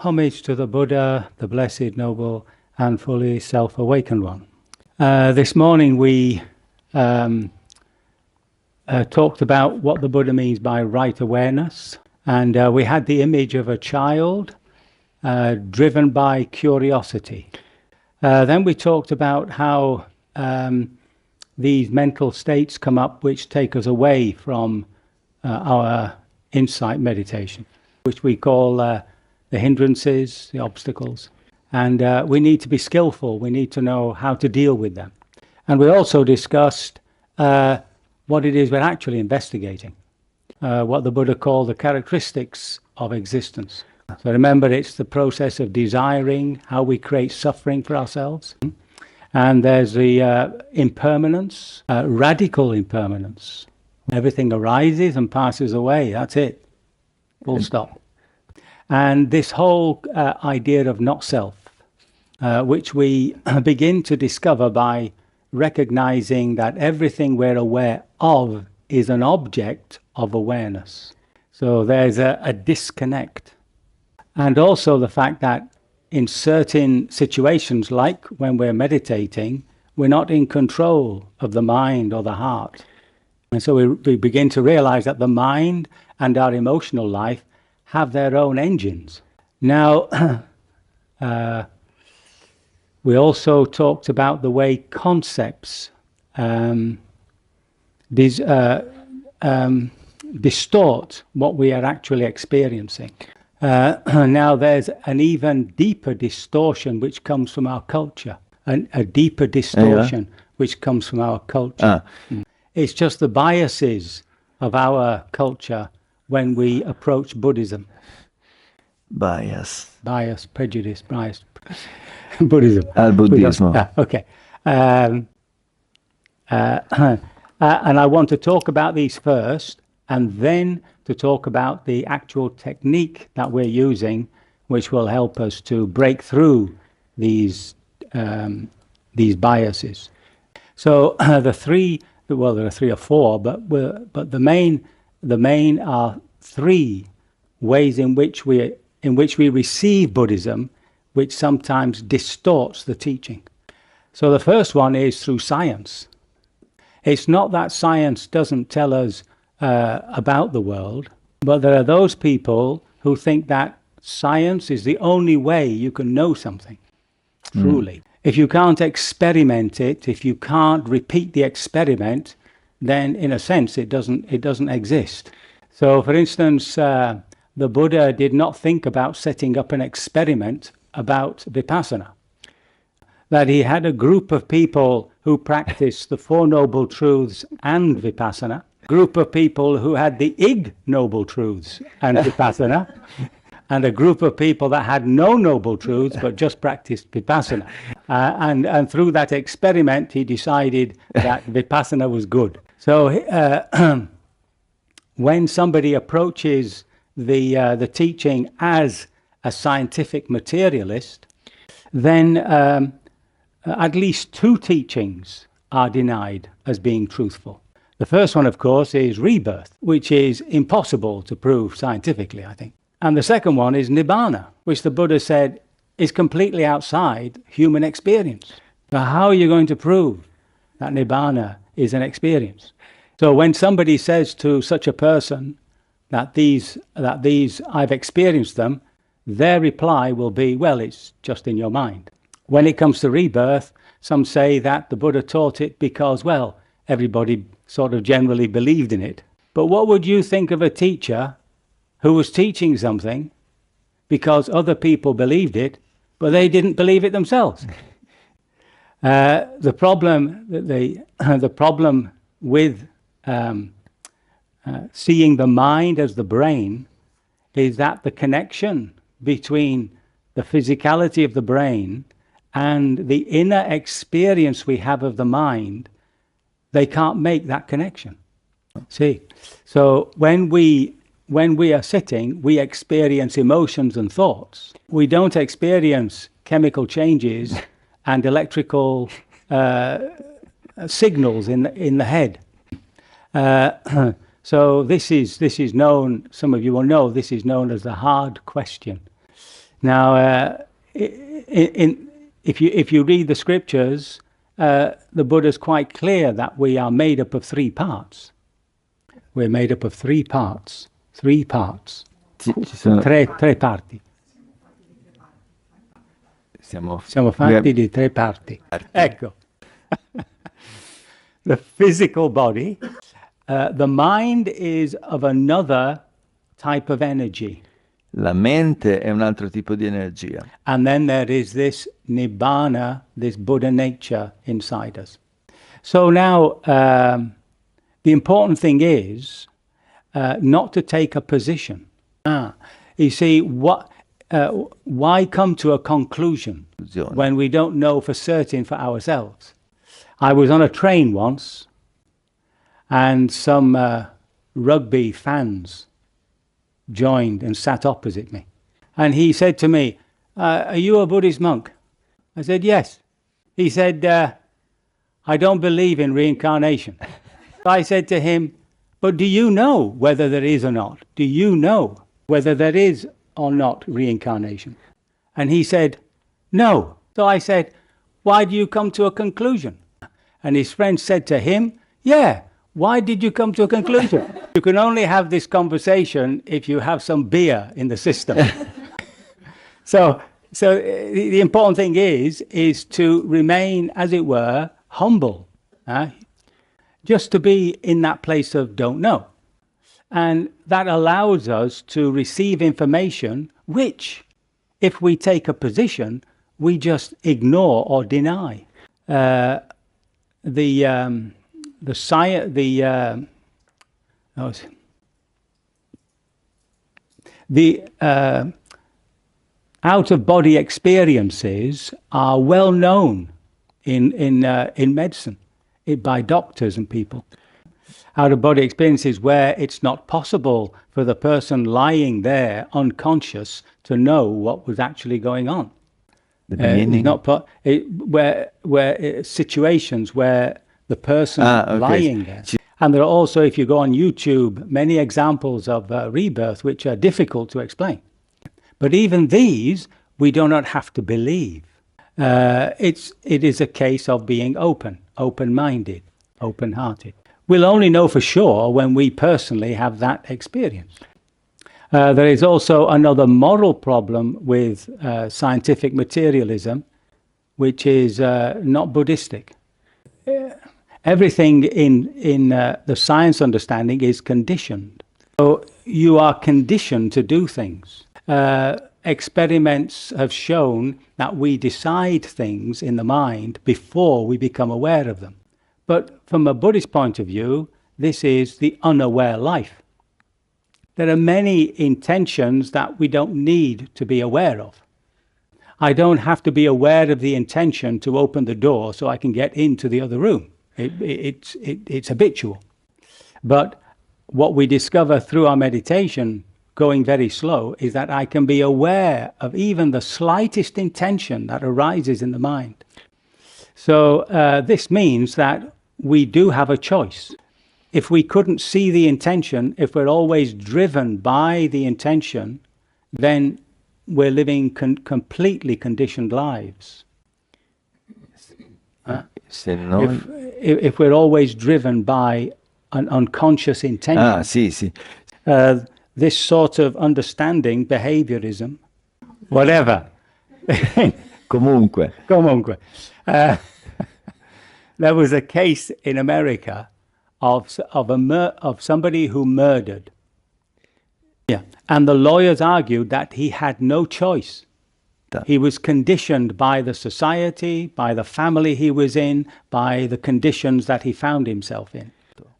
Homage to the Buddha, the Blessed, Noble, and Fully Self-Awakened One. This morning we talked about what the Buddha means by right awareness, and we had the image of a child driven by curiosity. Then we talked about how these mental states come up which take us away from our insight meditation, which we call the hindrances, the obstacles. And we need to be skillful. We need to know how to deal with them. And we also discussed what it is we're actually investigating, what the Buddha called the characteristics of existence. So remember, it's the process of desiring, how we create suffering for ourselves. And there's the impermanence, radical impermanence. Everything arises and passes away, that's it, full stop. And this whole idea of not self, which we begin to discover by recognizing that everything we're aware of is an object of awareness. So there's a disconnect. And also the fact that in certain situations, like when we're meditating, we're not in control of the mind or the heart. And so we begin to realize that the mind and our emotional life have their own engines. Now, we also talked about the way concepts distort what we are actually experiencing. Now there's an even deeper distortion which comes from our culture, a deeper distortion which comes from our culture. It's just the biases of our culture when we approach Buddhism. Bias, prejudice, bias. Buddhism. Buddhism. Okay. And I want to talk about these first, and then to talk about the actual technique that we're using, which will help us to break through these biases. So there are three or four, but the main are three ways in which we receive Buddhism, which sometimes distorts the teaching. So the first one is through science. It's not that science doesn't tell us about the world, but there are those people who think that science is the only way you can know something, truly. If you can't experiment it, if you can't repeat the experiment, then in a sense it doesn't exist. So for instance, the Buddha did not think about setting up an experiment about Vipassana. That he had a group of people who practiced the Four Noble Truths and Vipassana, group of people who had the Ignoble Truths and Vipassana, and a group of people that had no Noble Truths but just practiced Vipassana. And through that experiment, he decided that Vipassana was good. So when somebody approaches the teaching as a scientific materialist, then at least two teachings are denied as being truthful. The first one, of course, is rebirth, which is impossible to prove scientifically, I think. And the second one is nibbana, which the Buddha said is completely outside human experience. So how are you going to prove that nibbana is an experience? So when somebody says to such a person that these I've experienced them, their reply will be, well, it's just in your mind. When it comes to rebirth, some say that the Buddha taught it because, well, everybody sort of generally believed in it. But what would you think of a teacher who was teaching something because other people believed it, but they didn't believe it themselves? The problem with seeing the mind as the brain is that the connection between the physicality of the brain and the inner experience we have of the mind, they can't make that connection. See? So when we are sitting, we experience emotions and thoughts. We don't experience chemical changes and electrical signals in the head. So this is known, some of you will know, this is known as the hard question. Now, if you read the scriptures, the Buddha's quite clear that we are made up of three parts. We're made up of three parts. Three parts. Tre parti. Siamo fatti di tre parti. Ecco. The physical body. The mind is of another type of energy. La mente è un altro tipo di energia. And then there is this nibbana, this Buddha nature inside us. So now, the important thing is not to take a position. You see, why come to a conclusion when we don't know for certain for ourselves? I was on a train once, and some rugby fans joined and sat opposite me. And he said to me, are you a Buddhist monk? I said, yes. He said, I don't believe in reincarnation. I said to him, but do you know whether there is or not? Do you know whether there is or not reincarnation? And he said, no. So I said, why do you come to a conclusion? And his friend said to him, yeah, why did you come to a conclusion? You can only have this conversation if you have some beer in the system. So the important thing is to remain, as it were, humble. Just to be in that place of don't know. And that allows us to receive information which, if we take a position, we just ignore or deny. Out-of-body experiences are well known in medicine by doctors and people. Out-of-body experiences where it's not possible for the person lying there unconscious to know what was actually going on. Where situations where the person lying there. And there are also, if you go on YouTube, many examples of rebirth which are difficult to explain. But even these, we do not have to believe. It is a case of being open-minded, open-hearted. We'll only know for sure when we personally have that experience. There is also another moral problem with scientific materialism, which is not Buddhistic. Everything in the science understanding is conditioned. So you are conditioned to do things. Experiments have shown that we decide things in the mind before we become aware of them. But from a Buddhist point of view, this is the unaware life. There are many intentions that we don't need to be aware of. I don't have to be aware of the intention to open the door so I can get into the other room. It's habitual. But what we discover through our meditation, going very slow, is that I can be aware of even the slightest intention that arises in the mind. So this means that we do have a choice. If we couldn't see the intention, if we're always driven by the intention, then we're living completely conditioned lives. If we're always driven by an unconscious intention. This sort of understanding, behaviorism, whatever. Comunque. There was a case in America of somebody who murdered. Yeah, and the lawyers argued that he had no choice. He was conditioned by the society, by the family he was in, by the conditions that he found himself in.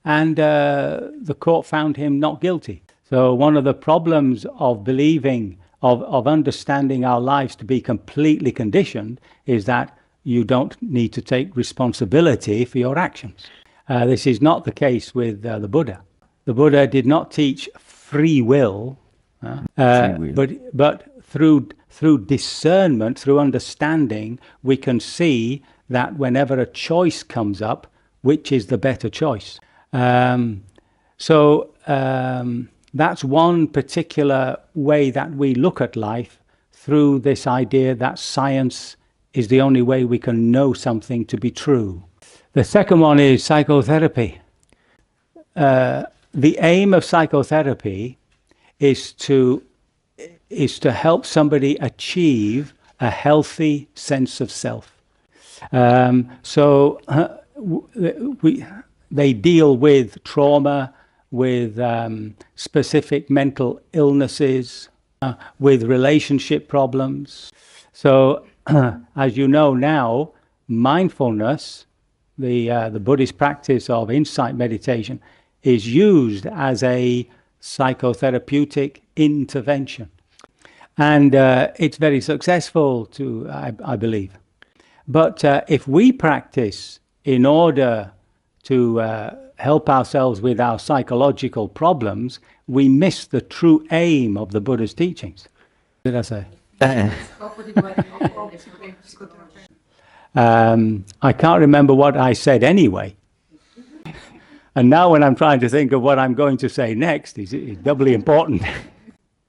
And the court found him not guilty. So one of the problems of believing, of understanding our lives to be completely conditioned is that you don't need to take responsibility for your actions. This is not the case with the Buddha. The Buddha did not teach free will, but through discernment, through understanding, we can see that whenever a choice comes up, which is the better choice. That's one particular way that we look at life, through this idea that science is the only way we can know something to be true. The second one is psychotherapy. The aim of psychotherapy is to help somebody achieve a healthy sense of self. They deal with trauma, with specific mental illnesses, with relationship problems. So, as you know now, mindfulness, the Buddhist practice of insight meditation, is used as a psychotherapeutic intervention. And it's very successful, I believe. But if we practice in order to help ourselves with our psychological problems, we miss the true aim of the Buddha's teachings. What did I say? I can't remember what I said anyway. And now when I'm trying to think of what I'm going to say next, it's doubly important.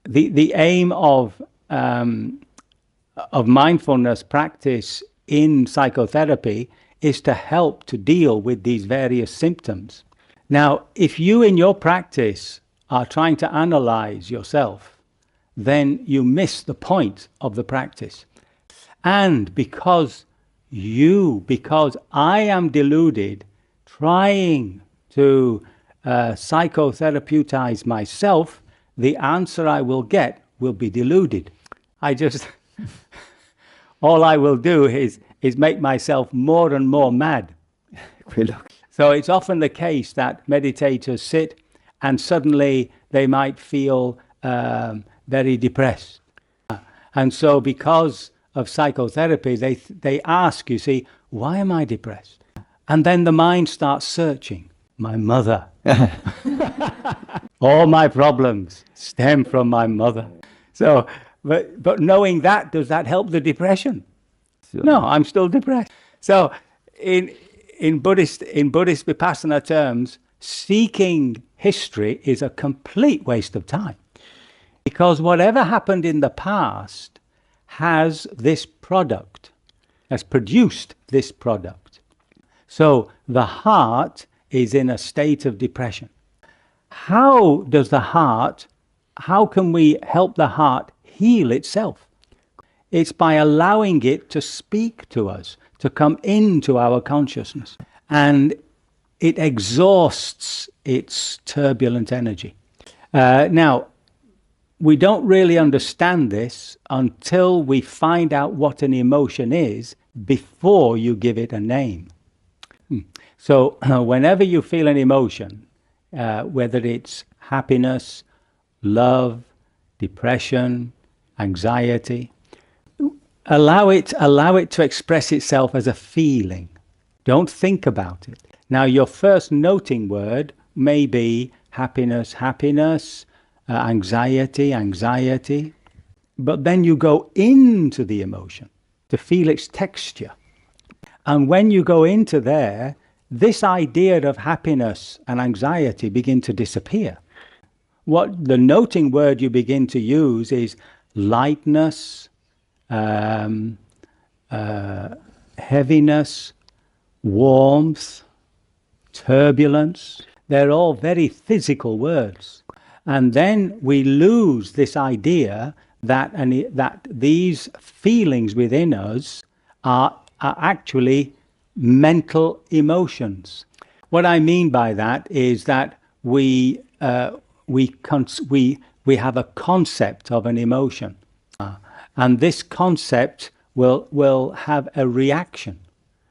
The aim of mindfulness practice in psychotherapy is to help to deal with these various symptoms. Now, if you in your practice are trying to analyze yourself, then you miss the point of the practice. And because I am deluded, trying to psychotherapeutize myself, the answer I will get will be deluded. All I will do is make myself more and more mad. So it's often the case that meditators sit and suddenly they might feel very depressed. And so because of psychotherapy, they ask, you see, why am I depressed? And then the mind starts searching. My mother. All my problems stem from my mother. So, but knowing that, does that help the depression? No, I'm still depressed. So in Buddhist Vipassana terms, seeking history is a complete waste of time. Because whatever happened in the past has this product, has produced this product. So the heart is in a state of depression. How can we help the heart heal itself? It's by allowing it to speak to us, to come into our consciousness. And it exhausts its turbulent energy. Now, we don't really understand this until we find out what an emotion is before you give it a name. So whenever you feel an emotion, whether it's happiness, love, depression, anxiety, allow it to express itself as a feeling. Don't think about it. Now, your first noting word may be happiness, happiness, anxiety, anxiety. But then you go into the emotion to feel its texture. And when you go into there, this idea of happiness and anxiety begin to disappear. What the noting word you begin to use is lightness, heaviness, warmth, turbulence. They're all very physical words. And then we lose this idea that these feelings within us are actually mental emotions. What I mean by that is that we have a concept of an emotion, and this concept will have a reaction,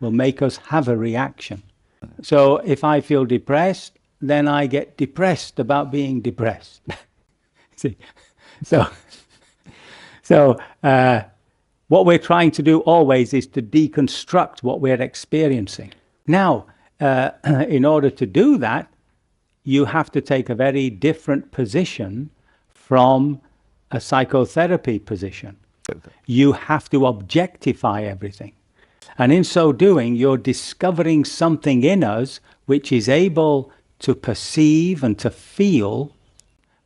will make us have a reaction. So if I feel depressed, then I get depressed about being depressed. See, so what we're trying to do always is to deconstruct what we're experiencing. Now, in order to do that, you have to take a very different position from a psychotherapy position. You have to objectify everything. And in so doing, you're discovering something in us which is able to perceive and to feel,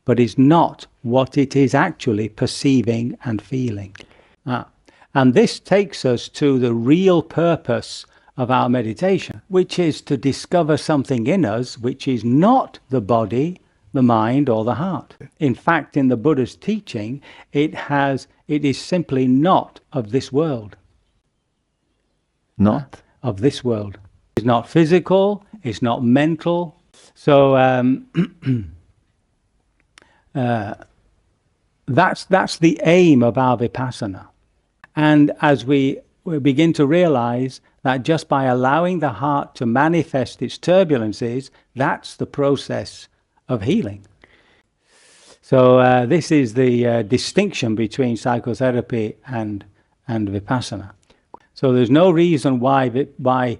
but is not what it is actually perceiving and feeling. And this takes us to the real purpose of our meditation, which is to discover something in us which is not the body, the mind, or the heart. In fact, in the Buddha's teaching, it is simply not of this world. Not? Of this world. It's not physical, it's not mental. So that's the aim of our vipassana. And as we begin to realize that just by allowing the heart to manifest its turbulences, that's the process of healing. So this is the distinction between psychotherapy and vipassana. So there's no reason why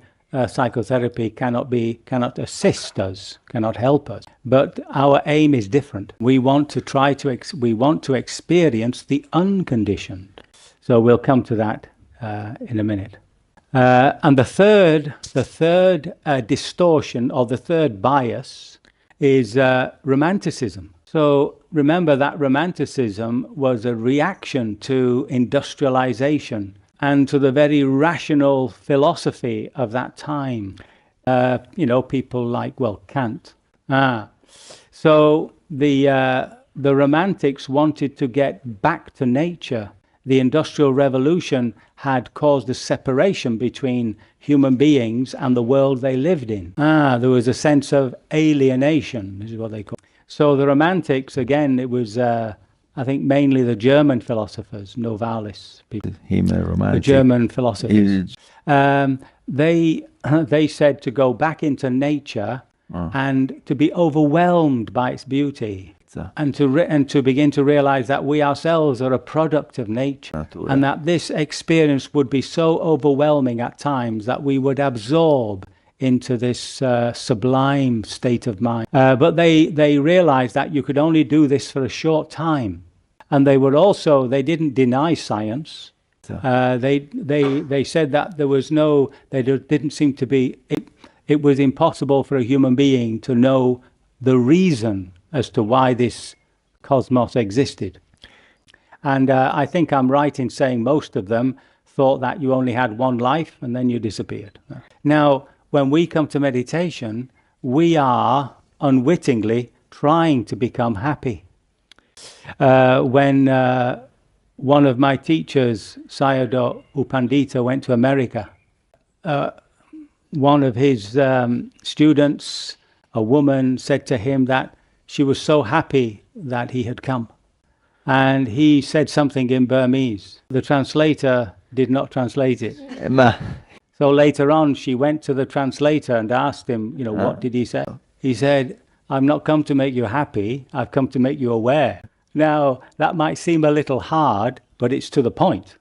psychotherapy cannot assist us, cannot help us. But our aim is different. We want to experience the unconditioned. So we'll come to that in a minute. And the third distortion, or the third bias, is romanticism. So remember that romanticism was a reaction to industrialization and to the very rational philosophy of that time. People like, Kant. So the Romantics wanted to get back to nature. The Industrial Revolution had caused a separation between human beings and the world they lived in. There was a sense of alienation, this is what they call it. So the Romantics, again, it was, I think, mainly the German philosophers, Novalis, people, the German philosophers. They said to go back into nature and to be overwhelmed by its beauty. And to begin to realize that we ourselves are a product of nature, and that this experience would be so overwhelming at times that we would absorb into this sublime state of mind. But they realized that you could only do this for a short time, and they didn't deny science. They said that didn't seem to be. It was impossible for a human being to know the reason as to why this cosmos existed. And I think I'm right in saying most of them thought that you only had one life and then you disappeared. Now, when we come to meditation, we are unwittingly trying to become happy. When one of my teachers, Sayadaw U Pandita, went to America, one of his students, a woman, said to him that she was so happy that he had come. And he said something in Burmese. The translator did not translate it. So later on, she went to the translator and asked him, what did he say? He said, "I've not come to make you happy, I've come to make you aware." Now, that might seem a little hard, but it's to the point.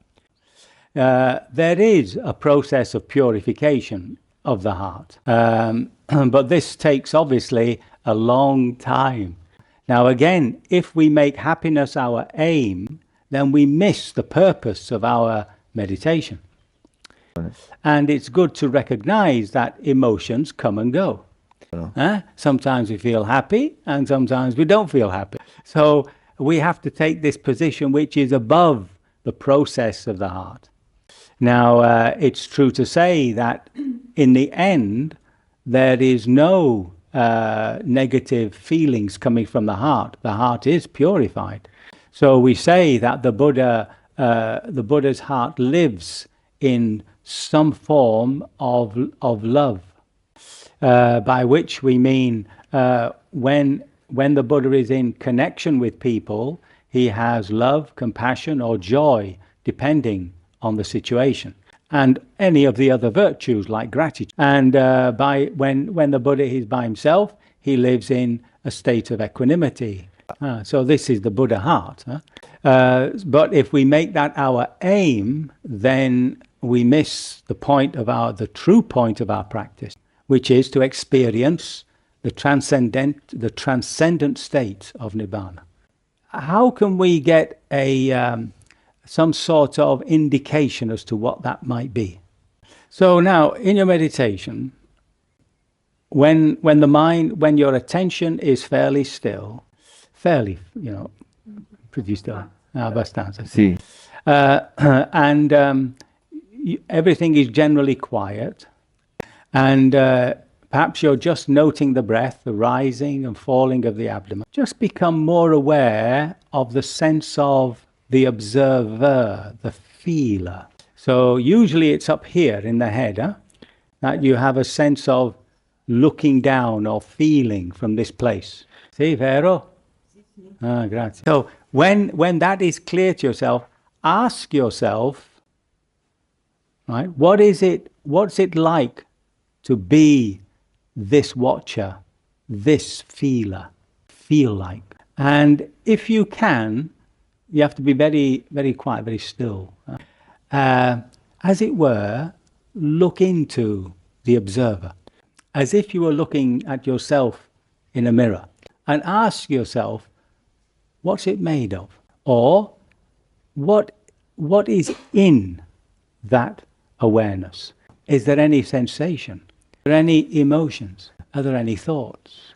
There is a process of purification of the heart. But this takes, obviously, a long time. Now again, if we make happiness our aim, then we miss the purpose of our meditation. And it's good to recognize that emotions come and go. Sometimes we feel happy and sometimes we don't feel happy. So we have to take this position which is above the process of the heart. Now, it's true to say that in the end, there is no negative feelings coming from the heart. The heart is purified. So we say that the Buddha's heart lives in some form of love, by which we mean when the Buddha is in connection with people, he has love, compassion, or joy, depending on the situation, and any of the other virtues like gratitude. And when the Buddha is by himself, he lives in a state of equanimity. So this is the Buddha heart. But if we make that our aim, then we miss the true point of our practice, which is to experience the transcendent state of Nibbana. How can we get some sort of indication as to what that might be? So now, in your meditation, when your attention is fairly still, pretty still, abbastanza. Sì. and everything is generally quiet, and perhaps you're just noting the breath, the rising and falling of the abdomen. Just become more aware of the sense of the observer, the feeler. So usually it's up here in the head, that you have a sense of looking down or feeling from this place. Sì, vero? Ah, grazie. So when that is clear to yourself, ask yourself, right, what's it like to be this watcher, this feeler, feel like? And if you can, you have to be very, very quiet, very still. As it were, look into the observer, as if you were looking at yourself in a mirror, and ask yourself, what's it made of? Or what is in that awareness? Is there any sensation? Are there any emotions? Are there any thoughts?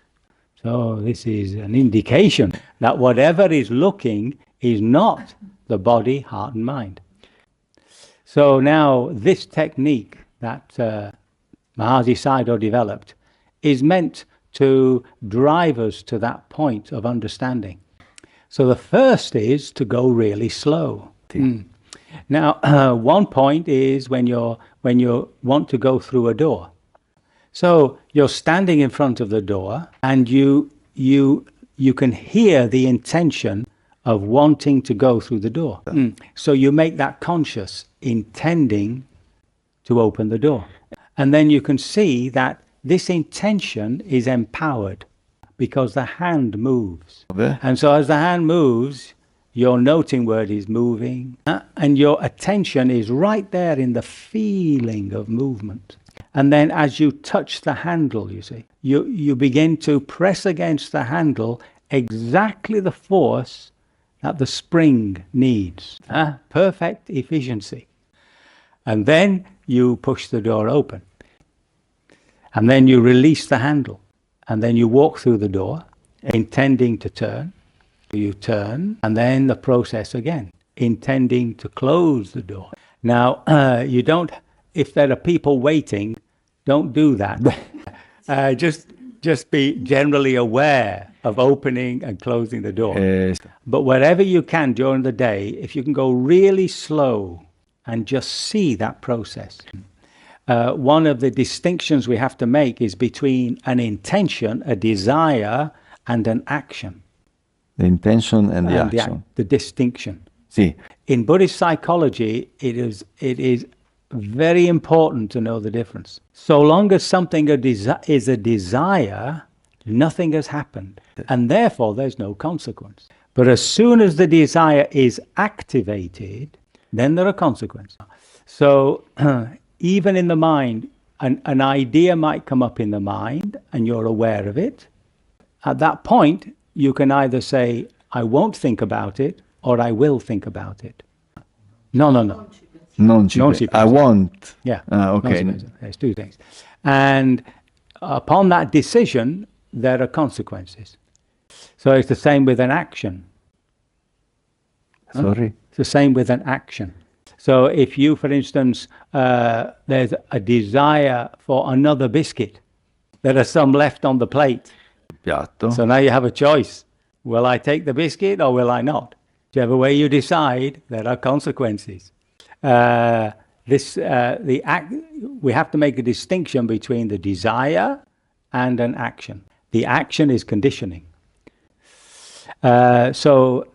So this is an indication that whatever is looking is not the body, heart and mind. So now this technique that Mahasi Sayadaw developed is meant to drive us to that point of understanding. So the first is to go really slow. Now, one point is when you want to go through a door. So you're standing in front of the door, and you can hear the intention of wanting to go through the door. So you make that conscious, intending to open the door. And then you can see that this intention is empowered because the hand moves. And so as the hand moves, your noting word is moving, and your attention is right there in the feeling of movement. And then as you touch the handle, you see, you begin to press against the handle exactly the force that the spring needs. Perfect efficiency. And then you push the door open. And then you release the handle. And then you walk through the door, intending to turn. You turn, and then the process again, intending to close the door. Now, you don't, if there are people waiting, don't do that. Just be generally aware of opening and closing the door. But wherever you can during the day, if you can go really slow and just see that process. One of the distinctions we have to make is between an intention, a desire, and an action. The intention and the action. The distinction. Sì. In Buddhist psychology, it is very important to know the difference. So long as something is a desire, nothing has happened. And therefore, there's no consequence. But as soon as the desire is activated, then there are consequences. So even in the mind, an idea might come up in the mind, and you're aware of it. At that point, you can either say, I won't think about it, or I will think about it. No. Non ci I won't. Yeah. Okay. There's two things. And upon that decision, there are consequences. So it's the same with an action. Sorry? It's the same with an action. So if you, for instance, there's a desire for another biscuit, there are some left on the plate. Piatto. So now you have a choice. Will I take the biscuit or will I not? Whichever way you decide, there are consequences. We have to make a distinction between the desire and an action. The action is conditioning. So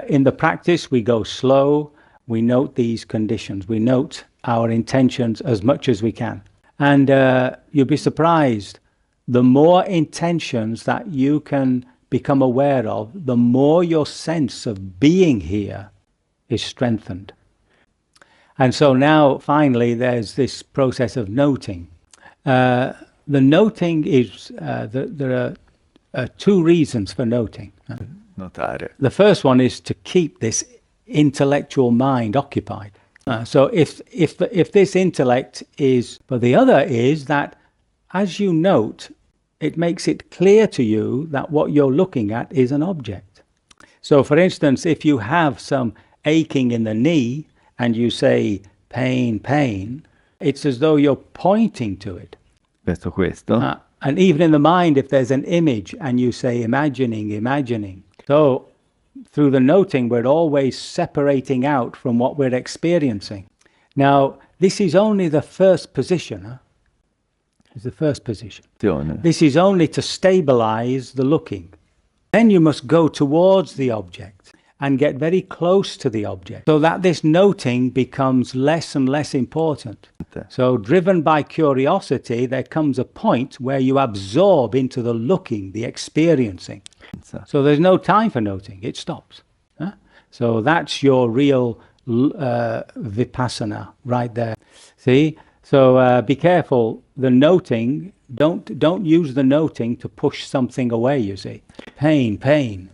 in the practice, we go slow. We note these conditions. We note our intentions as much as we can. And you'll be surprised. The more intentions that you can become aware of, the more your sense of being here is strengthened. And so now, finally, there's this process of noting. The noting is, there are two reasons for noting. Notare. The first one is to keep this intellectual mind occupied. So if this intellect is, but the other is that as you note, it makes it clear to you that what you're looking at is an object. So for instance, if you have some aching in the knee and you say pain, pain, it's as though you're pointing to it. Questo. And even in the mind, if there's an image and you say imagining, imagining. So through the noting, we're always separating out from what we're experiencing. Now, this is only the first position. It's the first position. This is only to stabilize the looking. Then you must go towards the object and get very close to the object so that this noting becomes less and less important. So driven by curiosity, there comes a point where you absorb into the looking, the experiencing. So there's no time for noting, it stops. So that's your real vipassana right there. See? So be careful, the noting, don't use the noting to push something away, you see. Pain, pain.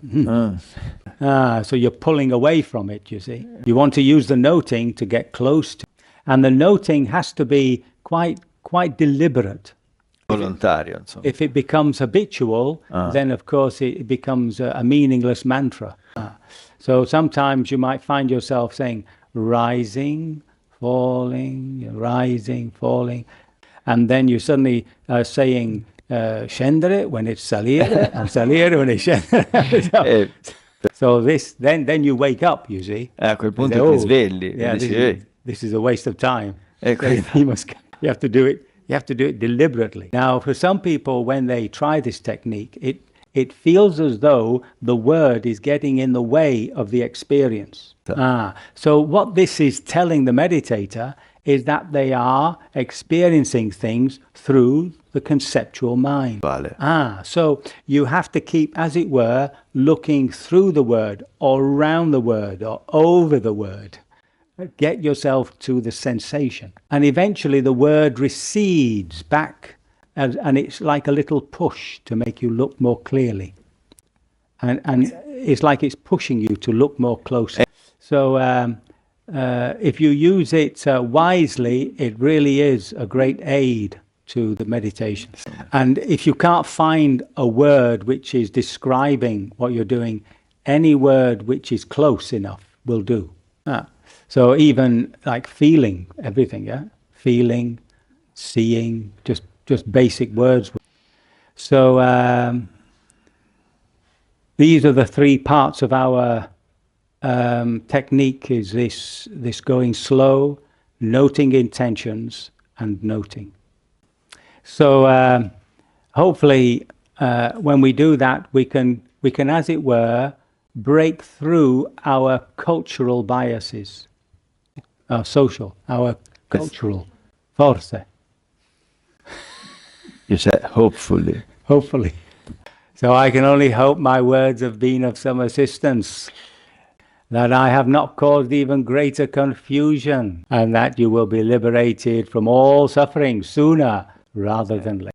So you're pulling away from it, you see. You want to use the noting to get close to. And the noting has to be quite deliberate. Volontario, insomma. If it becomes habitual, then of course it becomes a meaningless mantra. So sometimes you might find yourself saying, rising, falling, rising, falling. And then you suddenly are saying scendere when it's salire, and salire when it's scendere. So this, then you wake up, you see. A quel punto ti svegli. Yeah, this is a waste of time. You have to do it. You have to do it deliberately. Now, for some people, when they try this technique, it feels as though the word is getting in the way of the experience. So what this is telling the meditator is that they are experiencing things through the conceptual mind. So you have to keep, as it were, looking through the word or around the word or over the word. Get yourself to the sensation. And eventually the word recedes back and it's like a little push to make you look more clearly. And it's like it's pushing you to look more closely. So if you use it wisely, it really is a great aid to the meditation. And if you can't find a word which is describing what you're doing, any word which is close enough will do. So even like feeling, everything, yeah? Feeling, seeing, just basic words. So these are the three parts of our technique, is this going slow, noting intentions, and noting. So hopefully when we do that, we can, as it were, break through our cultural biases, our social, our cultural, forse. You said hopefully. Hopefully. So I can only hope my words have been of some assistance, that I have not caused even greater confusion, and that you will be liberated from all suffering sooner rather than later.